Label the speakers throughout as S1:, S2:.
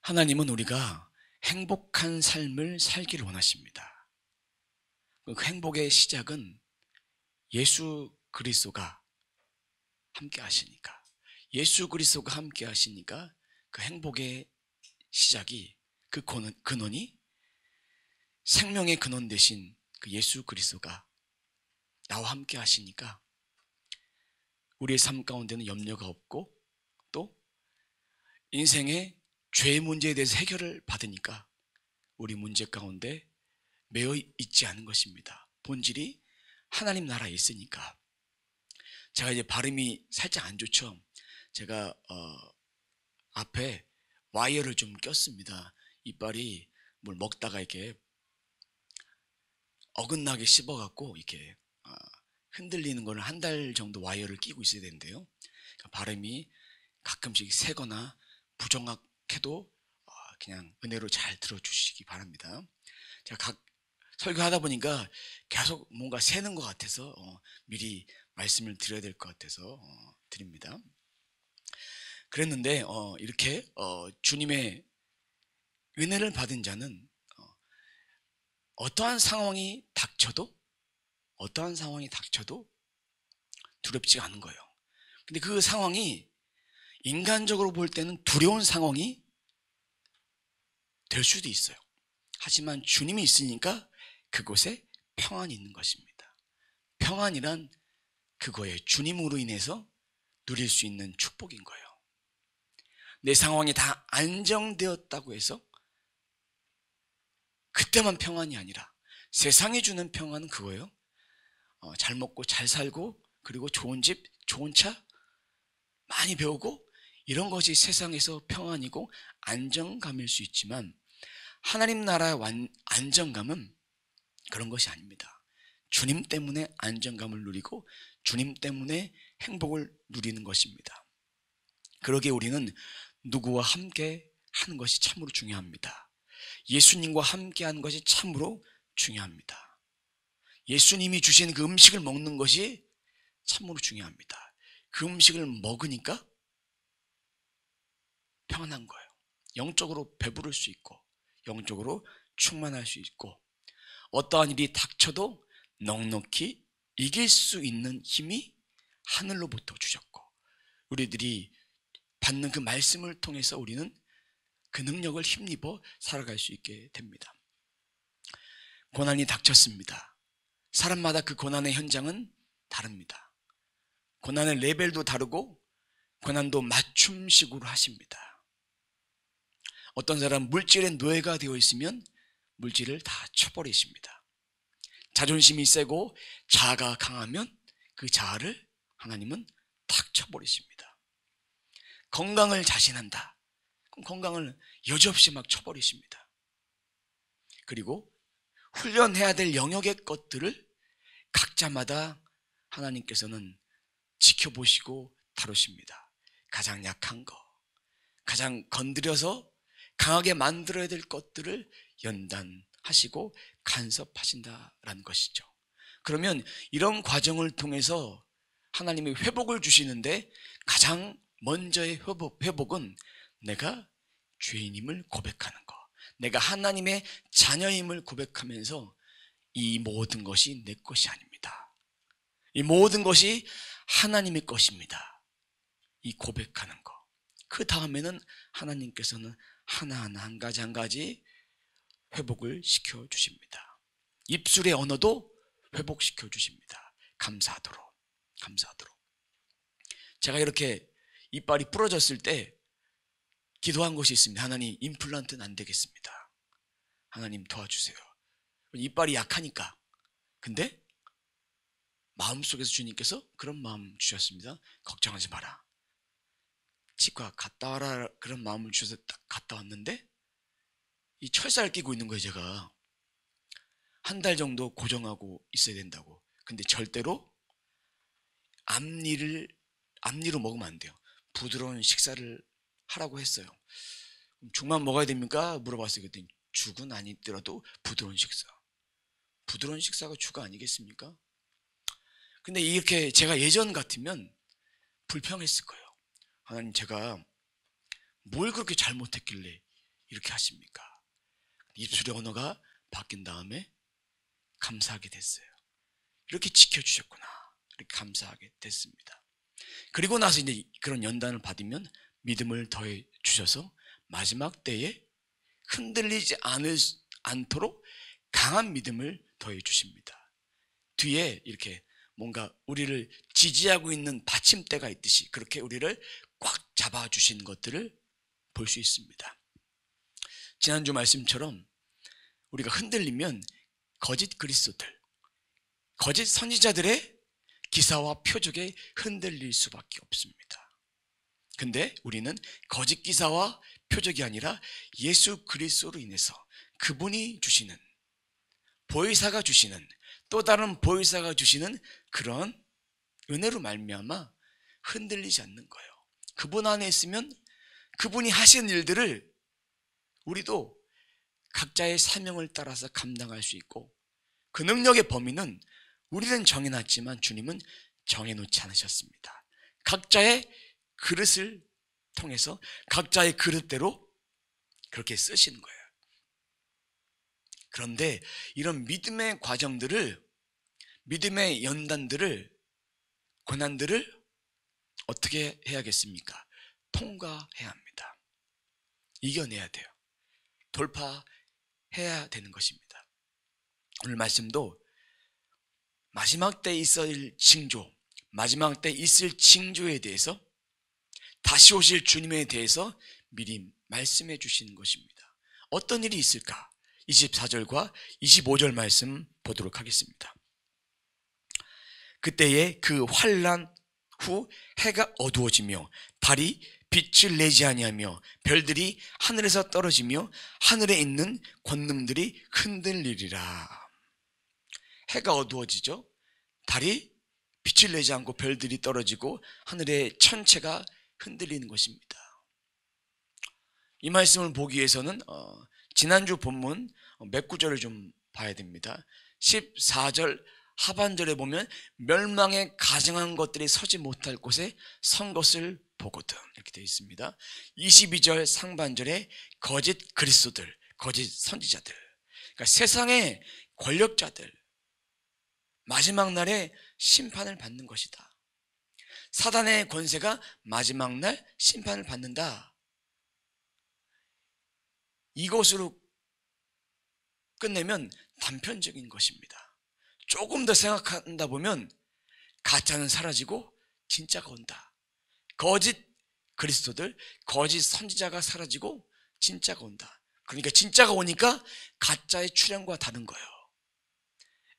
S1: 하나님은 우리가 행복한 삶을 살기를 원하십니다. 그 행복의 시작은 예수 그리스도가 함께 하시니까, 예수 그리스도가 함께 하시니까 그 행복의 시작이, 그 근원이 생명의 근원 되신 그 예수 그리스도가 나와 함께 하시니까 우리의 삶 가운데는 염려가 없고, 또 인생의 죄의 문제에 대해서 해결을 받으니까 우리 문제 가운데 매여 있지 않은 것입니다. 본질이 하나님 나라에 있으니까. 제가 이제 발음이 살짝 안 좋죠. 제가 앞에 와이어를 좀 꼈습니다. 이빨이 뭘 먹다가 이렇게 어긋나게 씹어갖고 이렇게 흔들리는 거를 한 달 정도 와이어를 끼고 있어야 되는데요. 그러니까 발음이 가끔씩 새거나 부정확해도 그냥 은혜로 잘 들어주시기 바랍니다. 제가 설교하다 보니까 계속 뭔가 새는 것 같아서 미리 말씀을 드려야 될 것 같아서 드립니다. 그랬는데 이렇게 주님의 은혜를 받은 자는 어떠한 상황이 닥쳐도 두렵지가 않은 거예요. 근데 그 상황이 인간적으로 볼 때는 두려운 상황이 될 수도 있어요. 하지만 주님이 있으니까 그곳에 평안이 있는 것입니다. 평안이란 그거에 주님으로 인해서 누릴 수 있는 축복인 거예요. 내 상황이 다 안정되었다고 해서 그때만 평안이 아니라 세상이 주는 평안은 그거예요. 잘 먹고 잘 살고, 그리고 좋은 집, 좋은 차 많이 배우고, 이런 것이 세상에서 평안이고 안정감일 수 있지만 하나님 나라의 안정감은 그런 것이 아닙니다. 주님 때문에 안정감을 누리고 주님 때문에 행복을 누리는 것입니다. 그러기에 우리는 누구와 함께 하는 것이 참으로 중요합니다. 예수님과 함께 하는 것이 참으로 중요합니다. 예수님이 주신 그 음식을 먹는 것이 참으로 중요합니다. 그 음식을 먹으니까 평안한 거예요. 영적으로 배부를 수 있고, 영적으로 충만할 수 있고, 어떠한 일이 닥쳐도 넉넉히 이길 수 있는 힘이 하늘로부터 주셨고, 우리들이 받는 그 말씀을 통해서 우리는 그 능력을 힘입어 살아갈 수 있게 됩니다. 고난이 닥쳤습니다. 사람마다 그 고난의 현장은 다릅니다. 고난의 레벨도 다르고 고난도 맞춤식으로 하십니다. 어떤 사람 물질의 노예가 되어 있으면 물질을 다 쳐버리십니다. 자존심이 세고 자아가 강하면 그 자아를 하나님은 탁 쳐버리십니다. 건강을 자신한다. 그럼 건강을 여지없이 막 쳐버리십니다. 그리고 훈련해야 될 영역의 것들을 각자마다 하나님께서는 지켜보시고 다루십니다. 가장 약한 거, 가장 건드려서 강하게 만들어야 될 것들을 연단하시고 간섭하신다라는 것이죠. 그러면 이런 과정을 통해서 하나님이 회복을 주시는데 가장 먼저의 회복은 내가 죄인임을 고백하는 것, 내가 하나님의 자녀임을 고백하면서 이 모든 것이 내 것이 아닙니다. 이 모든 것이 하나님의 것입니다. 이 고백하는 것. 그 다음에는 하나님께서는 하나하나 한 가지 한 가지 회복을 시켜주십니다. 입술의 언어도 회복시켜 주십니다. 감사하도록. 제가 이렇게 이빨이 부러졌을 때 기도한 것이 있습니다. 하나님, 임플란트는 안 되겠습니다. 하나님 도와주세요. 이빨이 약하니까. 근데 마음속에서 주님께서 그런 마음 주셨습니다. 걱정하지 마라. 치과 갔다 와라. 그런 마음을 주셔서 딱 갔다 왔는데 이 철사를 끼고 있는 거예요. 제가 한 달 정도 고정하고 있어야 된다고. 근데 절대로 앞니로 먹으면 안 돼요. 부드러운 식사를 하라고 했어요. 죽만 먹어야 됩니까? 물어봤어요. 그랬더니 죽은 아니더라도 부드러운 식사. 부드러운 식사가 죽 아니겠습니까? 근데 이렇게 제가 예전 같으면 불평했을 거예요. 하나님, 제가 뭘 그렇게 잘못했길래 이렇게 하십니까? 입술의 언어가 바뀐 다음에 감사하게 됐어요. 이렇게 지켜주셨구나. 이렇게 감사하게 됐습니다. 그리고 나서 이제 그런 연단을 받으면 믿음을 더해 주셔서 마지막 때에 흔들리지 않도록 강한 믿음을 더해 주십니다. 뒤에 이렇게 뭔가 우리를 지지하고 있는 받침대가 있듯이 그렇게 우리를 꽉 잡아주신 것들을 볼 수 있습니다. 지난주 말씀처럼 우리가 흔들리면 거짓 그리스도들, 거짓 선지자들의 기사와 표적에 흔들릴 수밖에 없습니다. 근데 우리는 거짓 기사와 표적이 아니라 예수 그리스도로 인해서 그분이 주시는, 보혜사가 주시는, 또 다른 보혜사가 주시는 그런 은혜로 말미암아 흔들리지 않는 거예요. 그분 안에 있으면 그분이 하신 일들을 우리도 각자의 사명을 따라서 감당할 수 있고, 그 능력의 범위는 우리는 정해놨지만 주님은 정해놓지 않으셨습니다. 각자의 그릇을 통해서 각자의 그릇대로 그렇게 쓰시는 거예요. 그런데 이런 믿음의 과정들을, 믿음의 연단들을, 고난들을 어떻게 해야겠습니까? 통과해야 합니다. 이겨내야 돼요. 돌파해야 되는 것입니다. 오늘 말씀도 마지막 때 있을 징조, 마지막 때 있을 징조에 대해서, 다시 오실 주님에 대해서 미리 말씀해 주시는 것입니다. 어떤 일이 있을까? 24절과 25절 말씀 보도록 하겠습니다. 그때에 그 환난 후 해가 어두워지며 달이 빛을 내지 아니하며 별들이 하늘에서 떨어지며 하늘에 있는 권능들이 흔들리리라. 해가 어두워지죠. 달이 빛을 내지 않고 별들이 떨어지고 하늘의 천체가 흔들리는 것입니다. 이 말씀을 보기 위해서는 지난주 본문 몇 구절을 좀 봐야 됩니다. 14절 하반절에 보면 멸망에 가증한 것들이 서지 못할 곳에 선 것을 보거든, 이렇게 되어 있습니다. 22절 상반절에 거짓 그리스도들, 거짓 선지자들, 그러니까 세상의 권력자들, 마지막 날에 심판을 받는 것이다. 사단의 권세가 마지막 날 심판을 받는다. 이것으로 끝내면 단편적인 것입니다. 조금 더 생각한다 보면 가짜는 사라지고 진짜가 온다. 거짓 그리스도들, 거짓 선지자가 사라지고 진짜가 온다. 그러니까 진짜가 오니까 가짜의 출현과 다른 거예요.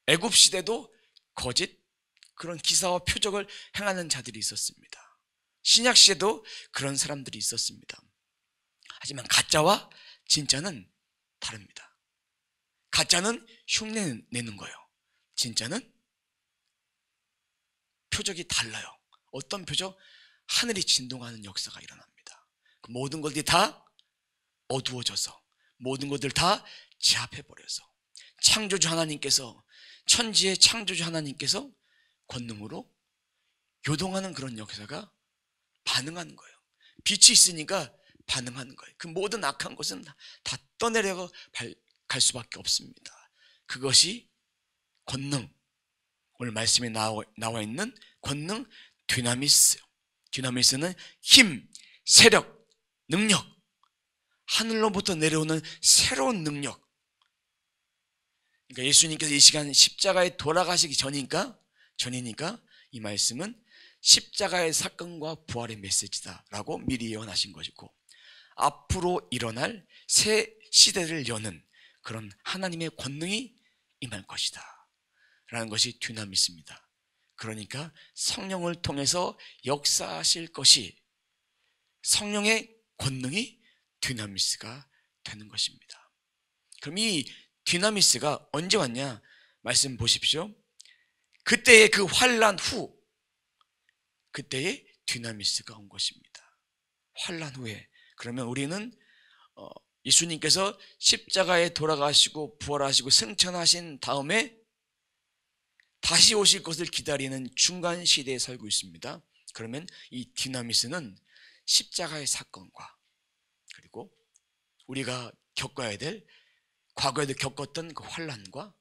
S1: 애굽 시대도 거짓 그런 기사와 표적을 행하는 자들이 있었습니다. 신약 시대도 그런 사람들이 있었습니다. 하지만 가짜와 진짜는 다릅니다. 가짜는 흉내 내는 거예요. 진짜는 표적이 달라요. 어떤 표적? 하늘이 진동하는 역사가 일어납니다. 그 모든 것들이 다 어두워져서, 모든 것들 다 제압해버려서 창조주 하나님께서, 천지의 창조주 하나님께서 권능으로 요동하는 그런 역사가 반응하는 거예요. 빛이 있으니까 반응하는 거예요. 그 모든 악한 것은 다 떠내려 갈 수밖에 없습니다. 그것이 권능, 오늘 말씀에 나와 있는 권능, dynamis. dynamis는 힘, 세력, 능력, 하늘로부터 내려오는 새로운 능력. 그러니까 예수님께서 이 시간 십자가에 돌아가시기 전이니까 이 말씀은 십자가의 사건과 부활의 메시지다라고 미리 예언하신 것이고, 앞으로 일어날 새 시대를 여는 그런 하나님의 권능이 임할 것이다 라는 것이 dynamis입니다. 그러니까 성령을 통해서 역사하실 것이, 성령의 권능이 dynamis가 되는 것입니다. 그럼 이 dynamis가 언제 왔냐? 말씀 보십시오. 그때의 그 환난 후, 그때의 dynamis가 온 것입니다. 환난 후에. 그러면 우리는 예수님께서 십자가에 돌아가시고 부활하시고 승천하신 다음에 다시 오실 것을 기다리는 중간 시대에 살고 있습니다. 그러면 이 dynamis는 십자가의 사건과 그리고 우리가 겪어야 될, 과거에도 겪었던 그 환난과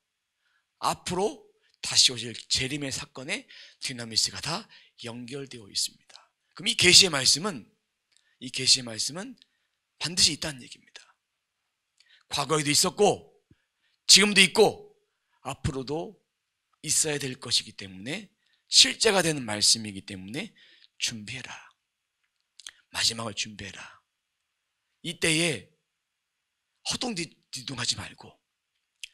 S1: 앞으로 다시 오실 재림의 사건의 디나미스가 다 연결되어 있습니다. 그럼 이 계시의 말씀은 반드시 있다는 얘기입니다. 과거에도 있었고 지금도 있고 앞으로도 있어야 될 것이기 때문에, 실제가 되는 말씀이기 때문에 준비해라. 마지막을 준비해라. 이때에 허둥지둥하지 말고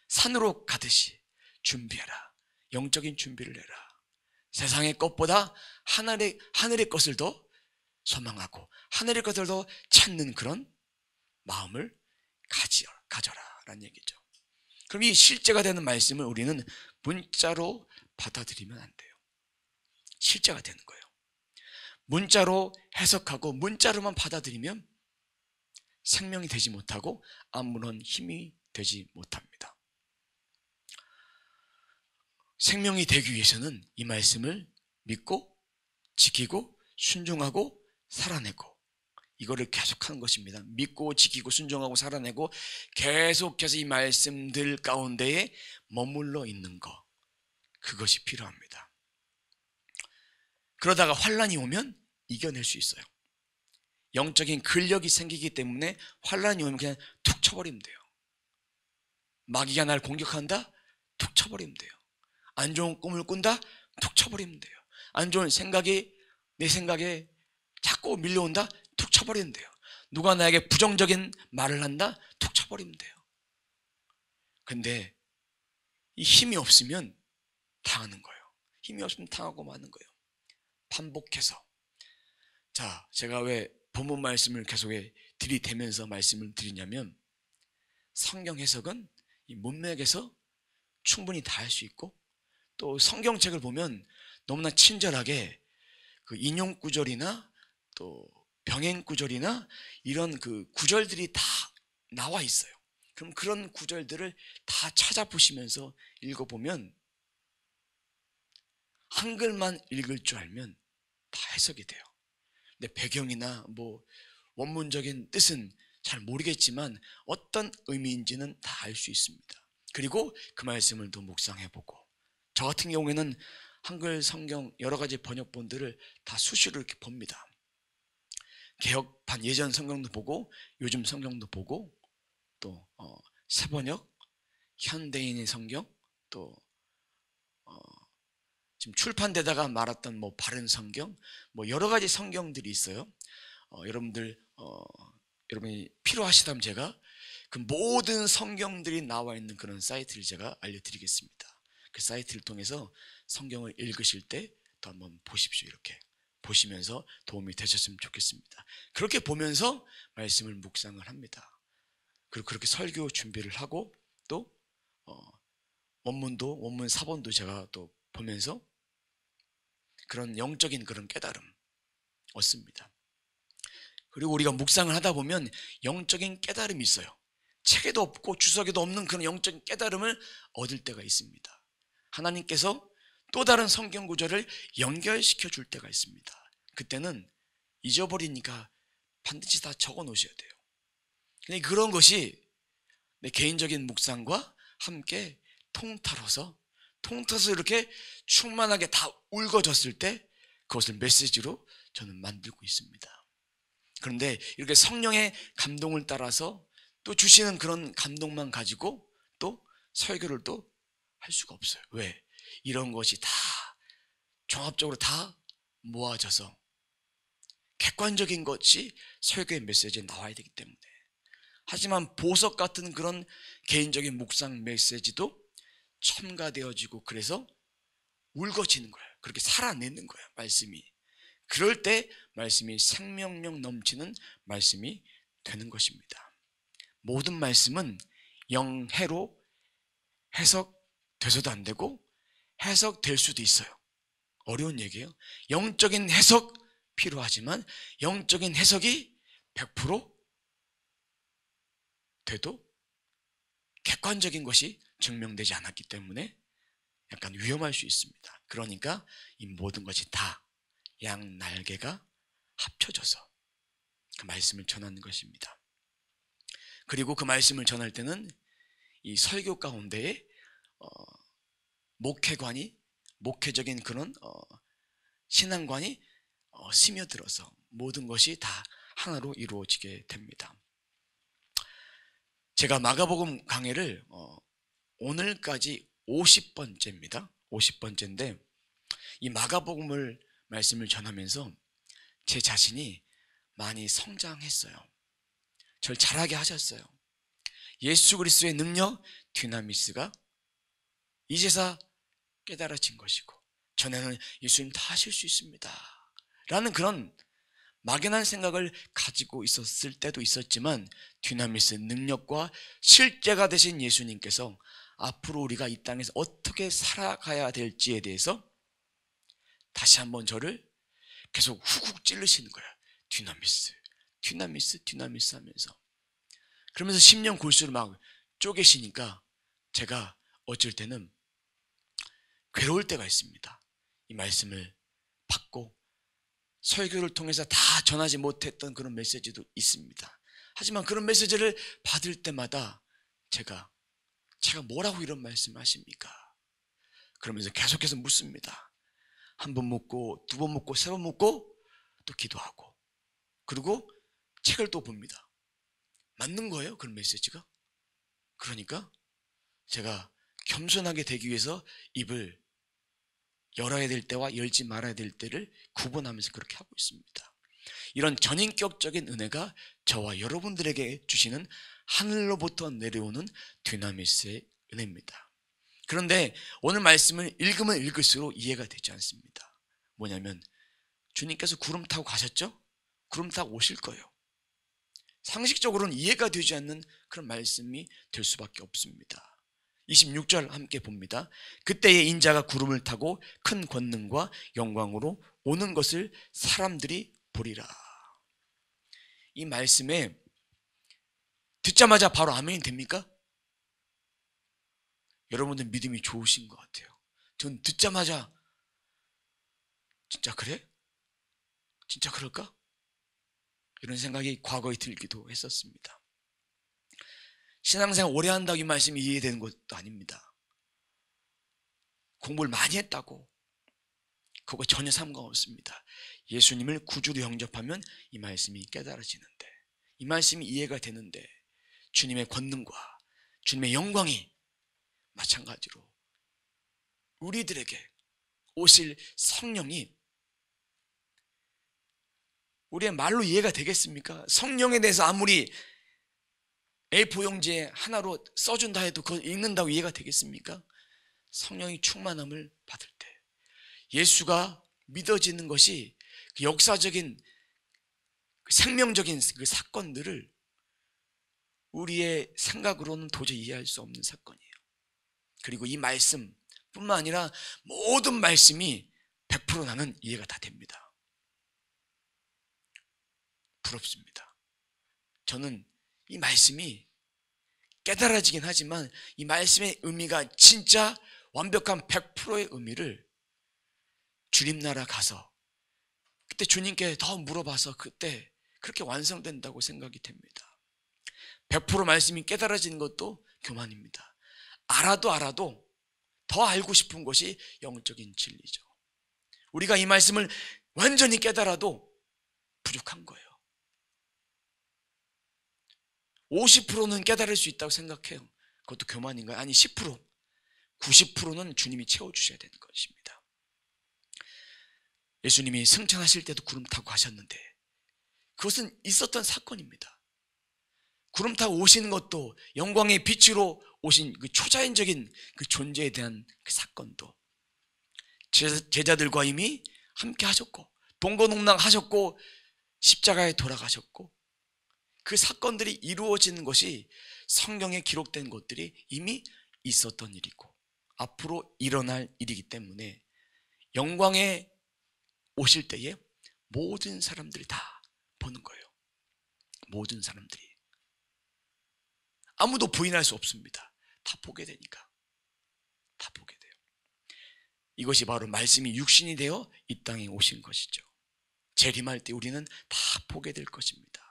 S1: 산으로 가듯이 준비해라. 영적인 준비를 해라. 세상의 것보다 하늘의 것을 더 소망하고 하늘의 것을 더 찾는 그런 마음을 가져라 라는 얘기죠. 그럼 이 실제가 되는 말씀을 우리는 문자로 받아들이면 안 돼요. 실제가 되는 거예요. 문자로 해석하고 문자로만 받아들이면 생명이 되지 못하고 아무런 힘이 되지 못합니다. 생명이 되기 위해서는 이 말씀을 믿고 지키고 순종하고 살아내고, 이거를 계속하는 것입니다. 믿고 지키고 순종하고 살아내고 계속해서 이 말씀들 가운데에 머물러 있는 것, 그것이 필요합니다. 그러다가 환난이 오면 이겨낼 수 있어요. 영적인 근력이 생기기 때문에 환난이 오면 그냥 툭 쳐버리면 돼요. 마귀가 날 공격한다? 툭 쳐버리면 돼요. 안 좋은 꿈을 꾼다? 툭 쳐버리면 돼요. 안 좋은 생각이 내 생각에 자꾸 밀려온다? 툭 쳐버리면 돼요. 누가 나에게 부정적인 말을 한다? 툭 쳐버리면 돼요. 근데 이 힘이 없으면 당하는 거예요. 힘이 없으면 당하고 마는 거예요. 반복해서. 자, 제가 왜 본문 말씀을 계속 들이대면서 말씀을 드리냐면, 성경 해석은 이 문맥에서 충분히 다 할 수 있고, 또 성경책을 보면 너무나 친절하게 그 인용 구절이나 또 병행 구절이나 이런 그 구절들이 다 나와 있어요. 그럼 그런 구절들을 다 찾아보시면서 읽어보면, 한글만 읽을 줄 알면 다 해석이 돼요. 근데 배경이나 뭐 원문적인 뜻은 잘 모르겠지만 어떤 의미인지는 다 알 수 있습니다. 그리고 그 말씀을 또 묵상해보고, 저 같은 경우에는 한글 성경 여러 가지 번역본들을 다 수시로 이렇게 봅니다. 개혁판 예전 성경도 보고 요즘 성경도 보고, 또 새번역, 현대인의 성경, 또 지금 출판되다가 말았던 뭐 바른 성경, 뭐 여러 가지 성경들이 있어요. 여러분이 필요하시다면 제가 그 모든 성경들이 나와 있는 그런 사이트를 제가 알려드리겠습니다. 그 사이트를 통해서 성경을 읽으실 때 또 한번 보십시오. 이렇게 보시면서 도움이 되셨으면 좋겠습니다. 그렇게 보면서 말씀을 묵상을 합니다. 그리고 그렇게 설교 준비를 하고, 또 원문 사본도 제가 또 보면서 그런 영적인 그런 깨달음 얻습니다. 그리고 우리가 묵상을 하다 보면 영적인 깨달음이 있어요. 책에도 없고 주석에도 없는 그런 영적인 깨달음을 얻을 때가 있습니다. 하나님께서 또 다른 성경 구절을 연결시켜 줄 때가 있습니다. 그때는 잊어버리니까 반드시 다 적어 놓으셔야 돼요. 근데 그런 것이 내 개인적인 묵상과 함께 통틀어서 이렇게 충만하게 다 울거졌을 때 그것을 메시지로 저는 만들고 있습니다. 그런데 이렇게 성령의 감동을 따라서 또 주시는 그런 감동만 가지고 또 설교를 또 할 수가 없어요. 왜? 이런 것이 다 종합적으로 다 모아져서 객관적인 것이 설교의 메시지에 나와야 되기 때문에. 하지만 보석 같은 그런 개인적인 묵상 메시지도 첨가되어지고, 그래서 울거지는 거예요. 그렇게 살아내는 거예요, 말씀이. 그럴 때 말씀이 생명력 넘치는 말씀이 되는 것입니다. 모든 말씀은 영해로 해석돼서도 안 되고 해석될 수도 있어요. 어려운 얘기예요. 영적인 해석 필요하지만 영적인 해석이 100% 돼도 객관적인 것이 증명되지 않았기 때문에 약간 위험할 수 있습니다. 그러니까 이 모든 것이 다 양 날개가 합쳐져서 그 말씀을 전하는 것입니다. 그리고 그 말씀을 전할 때는 이 설교 가운데에 목회적인 그런 신앙관이 스며들어서 모든 것이 다 하나로 이루어지게 됩니다. 제가 마가복음 강해를 오늘까지 50번째입니다. 50번째인데 이 마가복음을 말씀을 전하면서 제 자신이 많이 성장했어요. 절 잘하게 하셨어요. 예수 그리스도의 능력, 듀나미스가 이제서 깨달아진 것이고 전에는 예수님 다 하실 수 있습니다 라는 그런 막연한 생각을 가지고 있었을 때도 있었지만 듀나미스 능력과 실제가 되신 예수님께서 앞으로 우리가 이 땅에서 어떻게 살아가야 될지에 대해서 다시 한번 저를 계속 훅훅 찔르시는 거예요. 듀나미스 하면서. 그러면서 10년 골수를 막 쪼개시니까 제가 어쩔 때는 괴로울 때가 있습니다. 이 말씀을 받고 설교를 통해서 다 전하지 못했던 그런 메시지도 있습니다. 하지만 그런 메시지를 받을 때마다 제가 뭐라고 이런 말씀을 하십니까? 그러면서 계속해서 묻습니다. 한 번 묻고 두 번 묻고 세 번 묻고 또 기도하고 그리고 책을 또 봅니다. 맞는 거예요? 그런 메시지가? 그러니까 제가 겸손하게 되기 위해서 입을 열어야 될 때와 열지 말아야 될 때를 구분하면서 그렇게 하고 있습니다. 이런 전인격적인 은혜가 저와 여러분들에게 주시는 하늘로부터 내려오는 듀나미스의 은혜입니다. 그런데 오늘 말씀을 읽으면 읽을수록 이해가 되지 않습니다. 뭐냐면 주님께서 구름 타고 가셨죠? 구름 타고 오실 거예요. 상식적으로는 이해가 되지 않는 그런 말씀이 될 수밖에 없습니다. 26절 함께 봅니다. 그때의 인자가 구름을 타고 큰 권능과 영광으로 오는 것을 사람들이 보리라. 이 말씀에 듣자마자 바로 아멘이 됩니까? 여러분들 믿음이 좋으신 것 같아요. 전 듣자마자 진짜 그래? 진짜 그럴까? 이런 생각이 과거에 들기도 했었습니다. 신앙생활 오래 한다고 이 말씀이 이해되는 것도 아닙니다. 공부를 많이 했다고 그거 전혀 상관없습니다. 예수님을 구주로 영접하면 이 말씀이 깨달아지는데 이 말씀이 이해가 되는데 주님의 권능과 주님의 영광이 마찬가지로 우리들에게 오실 성령이 우리의 말로 이해가 되겠습니까? 성령에 대해서 아무리 A4 용지에 하나로 써준다 해도 그걸 읽는다고 이해가 되겠습니까? 성령이 충만함을 받을 때 예수가 믿어지는 것이 그 역사적인 생명적인 그 사건들을 우리의 생각으로는 도저히 이해할 수 없는 사건이에요. 그리고 이 말씀뿐만 아니라 모든 말씀이 100% 나는 이해가 다 됩니다. 부럽습니다. 저는 이 말씀이 깨달아지긴 하지만 이 말씀의 의미가 진짜 완벽한 100%의 의미를 주님 나라 가서 그때 주님께 더 물어봐서 그때 그렇게 완성된다고 생각이 됩니다. 100% 말씀이 깨달아지는 것도 교만입니다. 알아도 더 알고 싶은 것이 영적인 진리죠. 우리가 이 말씀을 완전히 깨달아도 부족한 거예요. 50%는 깨달을 수 있다고 생각해요. 그것도 교만인가요? 아니 10%, 90%는 주님이 채워주셔야 되는 것입니다. 예수님이 승천하실 때도 구름 타고 가셨는데 그것은 있었던 사건입니다. 구름 타고 오시는 것도 영광의 빛으로 오신 그 초자연적인 그 존재에 대한 그 사건도 제자들과 이미 함께 하셨고 동거농랑 하셨고 십자가에 돌아가셨고 그 사건들이 이루어지는 것이 성경에 기록된 것들이 이미 있었던 일이고 앞으로 일어날 일이기 때문에 영광에 오실 때에 모든 사람들이 다 보는 거예요. 모든 사람들이. 아무도 부인할 수 없습니다. 다 보게 되니까. 다 보게 돼요. 이것이 바로 말씀이 육신이 되어 이 땅에 오신 것이죠. 재림할 때 우리는 다 보게 될 것입니다.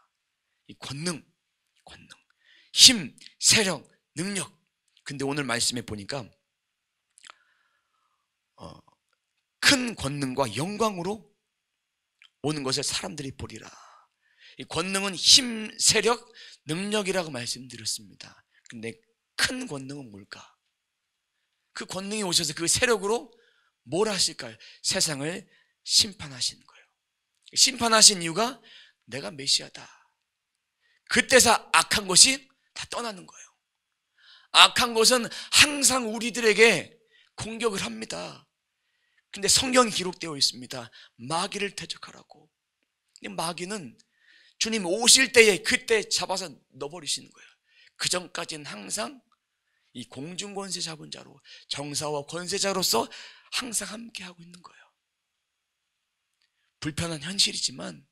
S1: 이 권능, 힘, 세력, 능력. 근데 오늘 말씀에 보니까 큰 권능과 영광으로 오는 것을 사람들이 보리라. 이 권능은 힘, 세력, 능력이라고 말씀드렸습니다. 근데 큰 권능은 뭘까? 그 권능이 오셔서 그 세력으로 뭘 하실까요? 세상을 심판하시는 거예요. 심판하신 이유가 내가 메시아다. 그때서 악한 것이 다 떠나는 거예요. 악한 것은 항상 우리들에게 공격을 합니다. 근데 성경에 기록되어 있습니다. 마귀를 대적하라고. 마귀는 주님 오실 때에 그때 잡아서 넣어버리시는 거예요. 그 전까지는 항상 이 공중권세 잡은 자로, 정사와 권세자로서 항상 함께하고 있는 거예요. 불편한 현실이지만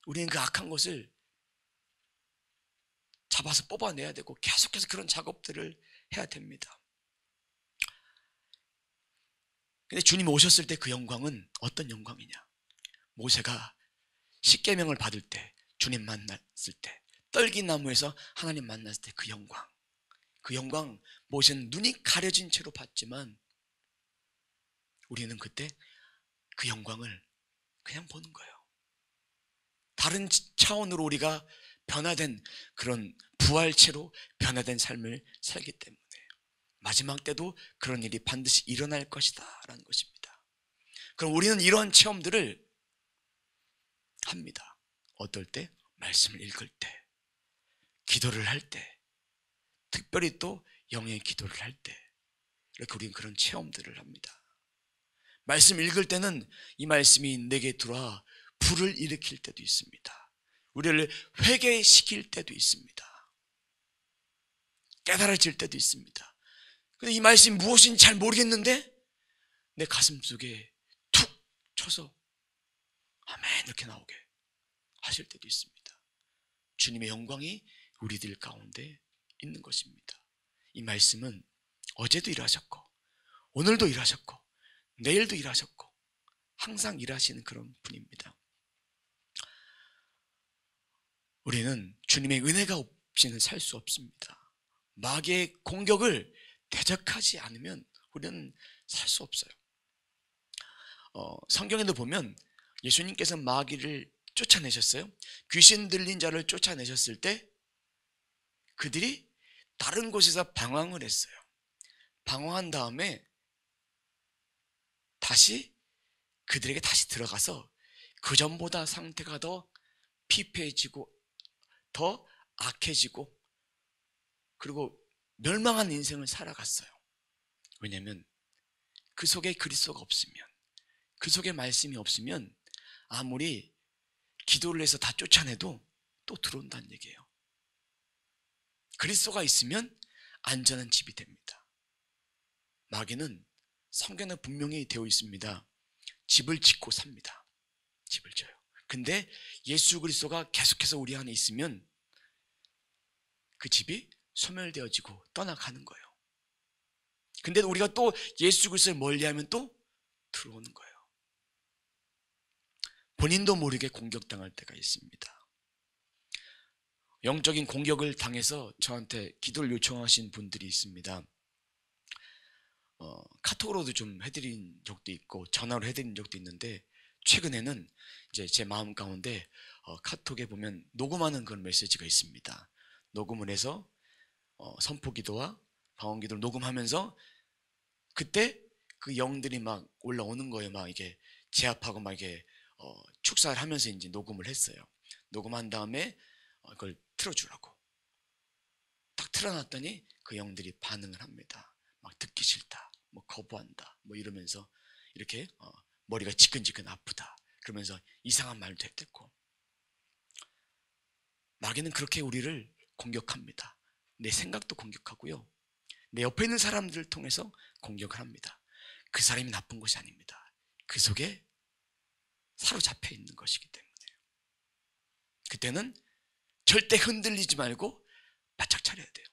S1: 우리는 그 악한 것을 잡아서 뽑아내야 되고 계속해서 그런 작업들을 해야 됩니다. 근데 주님 오셨을 때 그 영광은 어떤 영광이냐? 모세가 십계명을 받을 때, 주님 만났을 때, 떨기나무에서 하나님 만났을 때 그 영광 모세는 눈이 가려진 채로 봤지만 우리는 그때 그 영광을 그냥 보는 거예요. 다른 차원으로 우리가 변화된 그런 부활체로 변화된 삶을 살기 때문에 마지막 때도 그런 일이 반드시 일어날 것이다 라는 것입니다. 그럼 우리는 이러한 체험들을 합니다. 어떨 때? 말씀을 읽을 때, 기도를 할 때, 특별히 또 영의 기도를 할 때, 이렇게 우리는 그런 체험들을 합니다. 말씀 읽을 때는 이 말씀이 내게 들어와 불을 일으킬 때도 있습니다. 우리를 회개시킬 때도 있습니다. 깨달아질 때도 있습니다. 근데 이 말씀이 무엇인지 잘 모르겠는데 내 가슴 속에 툭 쳐서 아멘 이렇게 나오게 하실 때도 있습니다. 주님의 영광이 우리들 가운데 있는 것입니다. 이 말씀은 어제도 일하셨고 오늘도 일하셨고 내일도 일하셨고 항상 일하시는 그런 분입니다. 우리는 주님의 은혜가 없이는 살 수 없습니다. 마귀의 공격을 대적하지 않으면 우리는 살 수 없어요. 성경에도 보면 예수님께서 마귀를 쫓아내셨어요. 귀신 들린 자를 쫓아내셨을 때 그들이 다른 곳에서 방황을 했어요. 방황한 다음에 그들에게 다시 들어가서 그 전보다 상태가 더 피폐해지고 더 악해지고 그리고 멸망한 인생을 살아갔어요. 왜냐하면 그 속에 그리스도가 없으면, 그 속에 말씀이 없으면 아무리 기도를 해서 다 쫓아내도 또 들어온다는 얘기예요. 그리스도가 있으면 안전한 집이 됩니다. 마귀는 성경에 분명히 되어 있습니다. 집을 짓고 삽니다. 집을 져요. 근데 예수 그리스도가 계속해서 우리 안에 있으면 그 집이 소멸되어지고 떠나가는 거예요. 근데 우리가 또 예수 그리스도를 멀리하면 또 들어오는 거예요. 본인도 모르게 공격당할 때가 있습니다. 영적인 공격을 당해서 저한테 기도를 요청하신 분들이 있습니다. 카톡으로도 좀 해드린 적도 있고 전화로 해드린 적도 있는데 최근에는 이제 제 마음 가운데 카톡에 보면 녹음하는 그런 메시지가 있습니다. 녹음을 해서 선포기도와 방언기도를 녹음하면서 그때 그 영들이 막 올라오는 거예요. 막 이게 제압하고 막 이게 축사를 하면서 이제 녹음을 했어요. 녹음한 다음에 그걸 틀어주라고 딱 틀어놨더니 그 영들이 반응을 합니다. 막 듣기 싫다, 뭐 거부한다, 뭐 이러면서 이렇게 머리가 지끈지끈 아프다 그러면서 이상한 말도 했댔고 마귀는 그렇게 우리를 공격합니다. 내 생각도 공격하고요. 내 옆에 있는 사람들을 통해서 공격을 합니다. 그 사람이 나쁜 것이 아닙니다. 그 속에 사로잡혀 있는 것이기 때문에 그때는 절대 흔들리지 말고 바짝 차려야 돼요.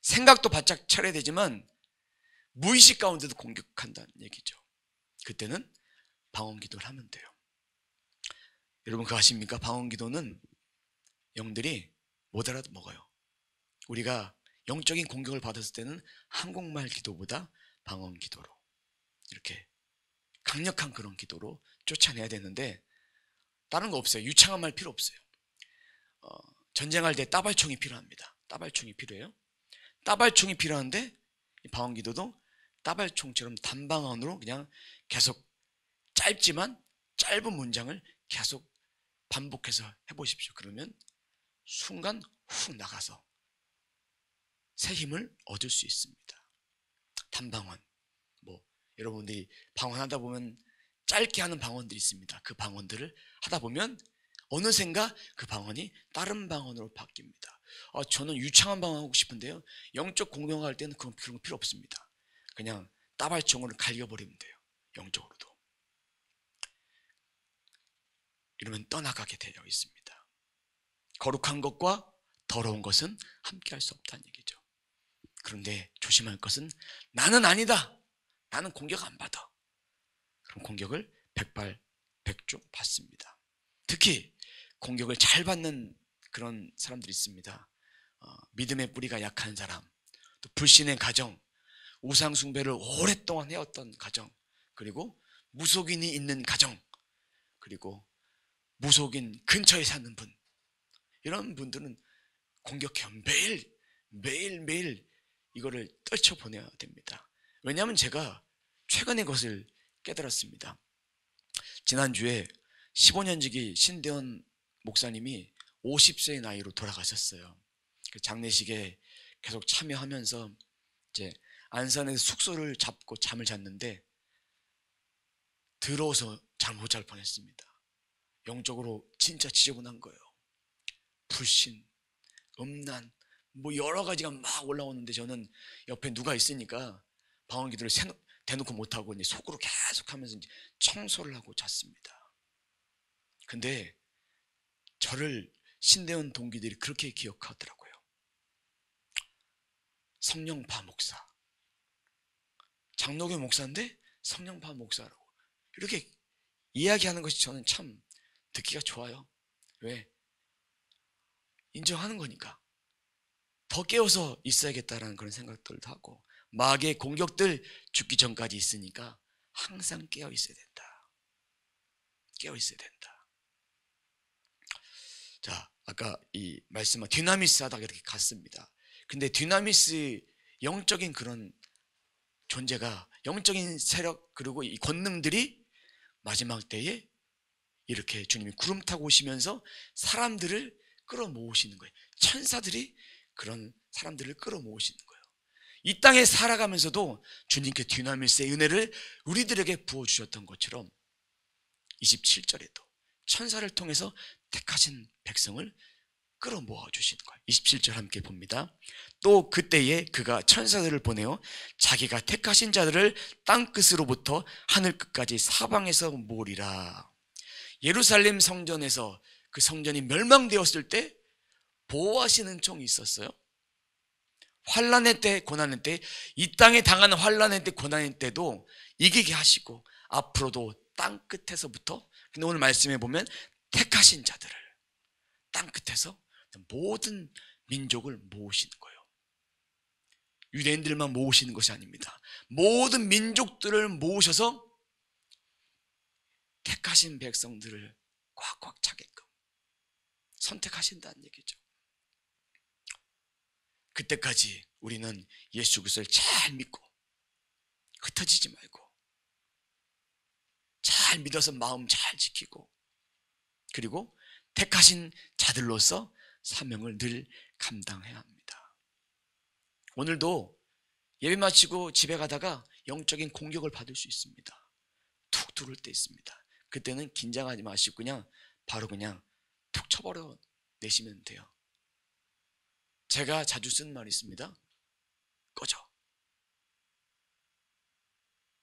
S1: 생각도 바짝 차려야 되지만 무의식 가운데도 공격한다는 얘기죠. 그때는 방언기도를 하면 돼요. 여러분 그거 아십니까? 방언기도는 영들이 못 알아먹어요. 우리가 영적인 공격을 받았을 때는 한국말 기도보다 방언 기도로, 이렇게 강력한 그런 기도로 쫓아내야 되는데, 다른 거 없어요. 유창한 말 필요 없어요. 전쟁할 때 따발총이 필요합니다. 따발총이 필요해요. 따발총이 필요한데 이 방언 기도도 따발총처럼 단방언으로 그냥 계속 짧지만 짧은 문장을 계속 반복해서 해보십시오. 그러면 순간 훅 나가서 새 힘을 얻을 수 있습니다. 단방언, 여러분들이 방언하다 보면 짧게 하는 방언들이 있습니다. 그 방언들을 하다 보면 어느샌가 그 방언이 다른 방언으로 바뀝니다. 저는 유창한 방언 하고 싶은데요, 영적 공격할 때는 그런 거 필요 없습니다. 그냥 따발총으로 갈겨버리면 돼요. 영적으로도. 이러면 떠나가게 되어 있습니다. 거룩한 것과 더러운 것은 함께 할 수 없다는 얘기죠. 그런데 조심할 것은, 나는 아니다, 나는 공격 안 받아, 그럼 공격을 백발백중 받습니다. 특히 공격을 잘 받는 그런 사람들이 있습니다. 믿음의 뿌리가 약한 사람, 또 불신의 가정, 우상 숭배를 오랫동안 해왔던 가정, 그리고 무속인이 있는 가정, 그리고 무속인 근처에 사는 분, 이런 분들은 공격해요. 매일 이거를 떨쳐보내야 됩니다. 왜냐하면 제가 최근에 그것을 깨달았습니다. 지난주에 15년지기 신대원 목사님이 50세의 나이로 돌아가셨어요. 그 장례식에 계속 참여하면서 이제 안산에서 숙소를 잡고 잠을 잤는데 더러워서 잠 못 잘 뻔했습니다. 영적으로 진짜 지저분한 거예요. 불신, 음란, 여러 가지가 막 올라오는데 저는 옆에 누가 있으니까 방언 기도를 대놓고 못하고 이제 속으로 계속 하면서 이제 청소를 하고 잤습니다. 근데 저를 신대원 동기들이 그렇게 기억하더라고요. 성령파 목사, 장로교 목사인데 성령파 목사라고 이렇게 이야기하는 것이 저는 참 듣기가 좋아요. 왜? 인정하는 거니까. 더 깨어서 있어야겠다라는 그런 생각들도 하고, 마귀의 공격들 죽기 전까지 있으니까 항상 깨어 있어야 된다. 깨어 있어야 된다. 자, 아까 이 말씀은 디나미스 하다가 이렇게 갔습니다. 근데 디나미스, 영적인 그런 존재가, 영적인 세력, 그리고 이 권능들이 마지막 때에 이렇게 주님이 구름 타고 오시면서 사람들을 끌어모으시는 거예요. 천사들이 그런 사람들을 끌어모으시는 거예요. 이 땅에 살아가면서도 주님께 디나미스의 은혜를 우리들에게 부어주셨던 것처럼 27절에도 천사를 통해서 택하신 백성을 끌어모아 주시는 거예요. 27절 함께 봅니다. 또 그때에 그가 천사들을 보내어 자기가 택하신 자들을 땅끝으로부터 하늘끝까지 사방에서 모으리라. 예루살렘 성전에서 그 성전이 멸망되었을 때 보호하시는 종이 있었어요. 환난의 때, 고난의 때, 이 땅에 당하는 환난의 때, 고난의 때도 이기게 하시고 앞으로도 땅끝에서부터, 근데 오늘 말씀해 보면 택하신 자들을 땅끝에서 모든 민족을 모으시는 거예요. 유대인들만 모으시는 것이 아닙니다. 모든 민족들을 모으셔서 택하신 백성들을 꽉꽉 차게끔 선택하신다는 얘기죠. 그때까지 우리는 예수 그리스도를 잘 믿고 흩어지지 말고 잘 믿어서 마음 잘 지키고, 그리고 택하신 자들로서 사명을 늘 감당해야 합니다. 오늘도 예배 마치고 집에 가다가 영적인 공격을 받을 수 있습니다. 툭 들어올 때 있습니다. 그때는 긴장하지 마시고 그냥 바로 그냥 툭 쳐버려 내시면 돼요. 제가 자주 쓰는 말이 있습니다. 꺼져.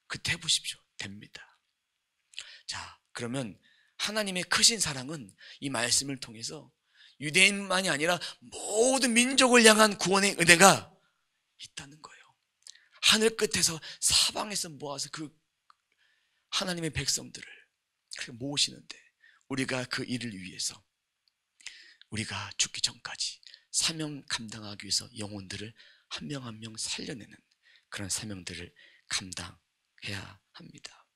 S1: 그때 해보십시오. 됩니다. 자, 그러면 하나님의 크신 사랑은 이 말씀을 통해서 유대인만이 아니라 모든 민족을 향한 구원의 은혜가 있다는 거예요. 하늘 끝에서 사방에서 모아서 그 하나님의 백성들을 그렇게 모으시는데, 우리가 그 일을 위해서 우리가 죽기 전까지 사명 감당하기 위해서 영혼들을 한 명 한 명 살려내는 그런 사명들을 감당해야 합니다.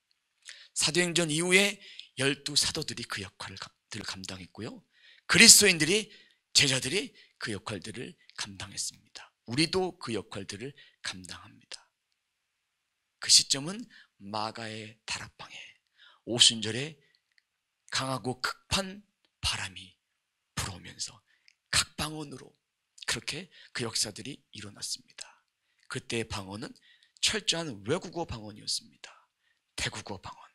S1: 사도행전 이후에 12사도들이 그 역할을 감당했고요. 그리스도인들이, 제자들이 그 역할들을 감당했습니다. 우리도 그 역할들을 감당합니다. 그 시점은 마가의 다락방에 오순절에 강하고 극한 바람이 불어오면서 각 방언으로 그렇게 그 역사들이 일어났습니다. 그때의 방언은 철저한 외국어 방언이었습니다. 대국어 방언,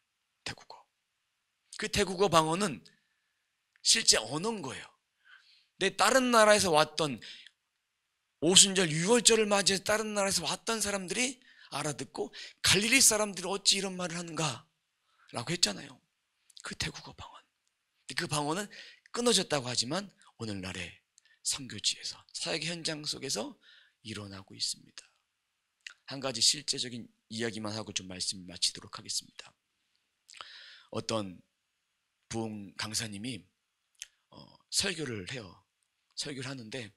S1: 대국어. 그 대국어 방언은 실제 언어인 거예요. 내 다른 나라에서 왔던, 오순절 유월절을 맞이해서 다른 나라에서 왔던 사람들이 알아듣고 갈릴리 사람들이 어찌 이런 말을 하는가 라고 했잖아요. 그 대국어 방언. 그 방언은 끊어졌다고 하지만 오늘날의 선교지에서, 사역 현장 속에서 일어나고 있습니다. 한 가지 실제적인 이야기만 하고 좀 말씀 마치도록 하겠습니다. 어떤 부흥 강사님이 설교를 해요. 설교를 하는데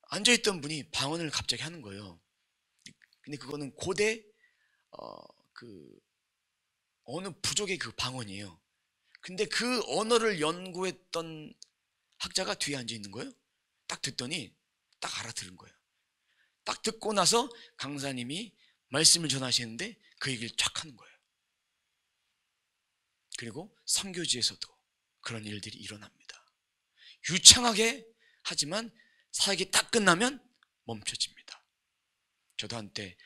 S1: 앉아있던 분이 방언을 갑자기 하는 거예요. 근데 그거는 고대 그 어느 부족의 그 방언이에요. 근데 그 언어를 연구했던 학자가 뒤에 앉아 있는 거예요. 딱 듣더니 딱 알아들은 거예요. 딱 듣고 나서 강사님이 말씀을 전하시는데 그 얘기를 쫙 하는 거예요. 그리고 선교지에서도 그런 일들이 일어납니다. 유창하게 하지만 사역이 딱 끝나면 멈춰집니다. 저도 한때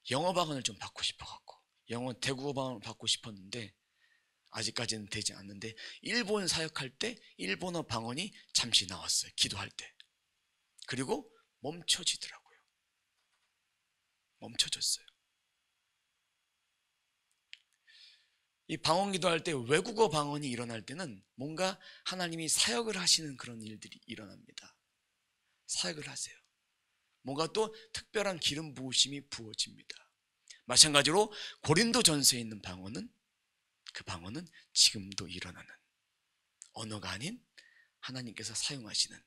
S1: 영어 방언을 좀 받고 싶어갖고 영어 대국어 방언을 받고 싶었는데 아직까지는 되지 않는데, 일본 사역할 때 일본어 방언이 잠시 나왔어요. 기도할 때. 그리고 멈춰지더라고요. 멈춰졌어요. 이 방언 기도할 때 외국어 방언이 일어날 때는 뭔가 하나님이 사역을 하시는 그런 일들이 일어납니다. 사역을 하세요. 뭔가 또 특별한 기름 부으심이 부어집니다. 마찬가지로 고린도 전서에 있는 방언은, 그 방언은 지금도 일어나는 언어가 아닌 하나님께서 사용하시는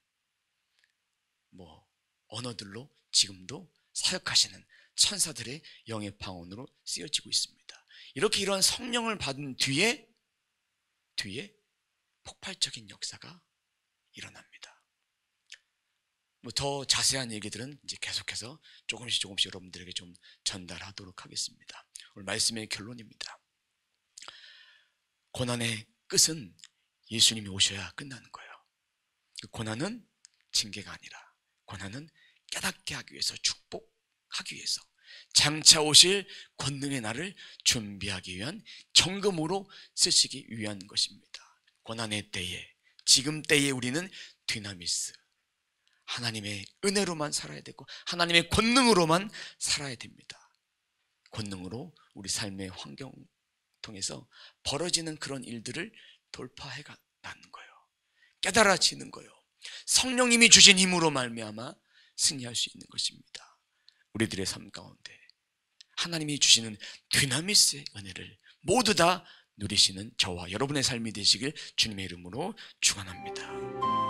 S1: 언어들로 지금도 사역하시는 천사들의 영의 방언으로 쓰여지고 있습니다. 이렇게 이런 성령을 받은 뒤에 폭발적인 역사가 일어납니다. 더 자세한 얘기들은 이제 계속해서 조금씩 여러분들에게 좀 전달하도록 하겠습니다. 오늘 말씀의 결론입니다. 고난의 끝은 예수님이 오셔야 끝나는 거예요. 그 고난은 징계가 아니라 고난은 깨닫게 하기 위해서, 축복하기 위해서, 장차 오실 권능의 날을 준비하기 위한 정금으로 쓰시기 위한 것입니다. 고난의 때에, 지금 때에 우리는 디나미스, 하나님의 은혜로만 살아야 되고 하나님의 권능으로만 살아야 됩니다. 권능으로 우리 삶의 환경 통해서 벌어지는 그런 일들을 돌파해 가는 거예요. 깨달아지는 거예요. 성령님이 주신 힘으로 말미암아 승리할 수 있는 것입니다. 우리들의 삶 가운데 하나님이 주시는 디나미스의 은혜를 모두 다 누리시는 저와 여러분의 삶이 되시길 주님의 이름으로 축원합니다.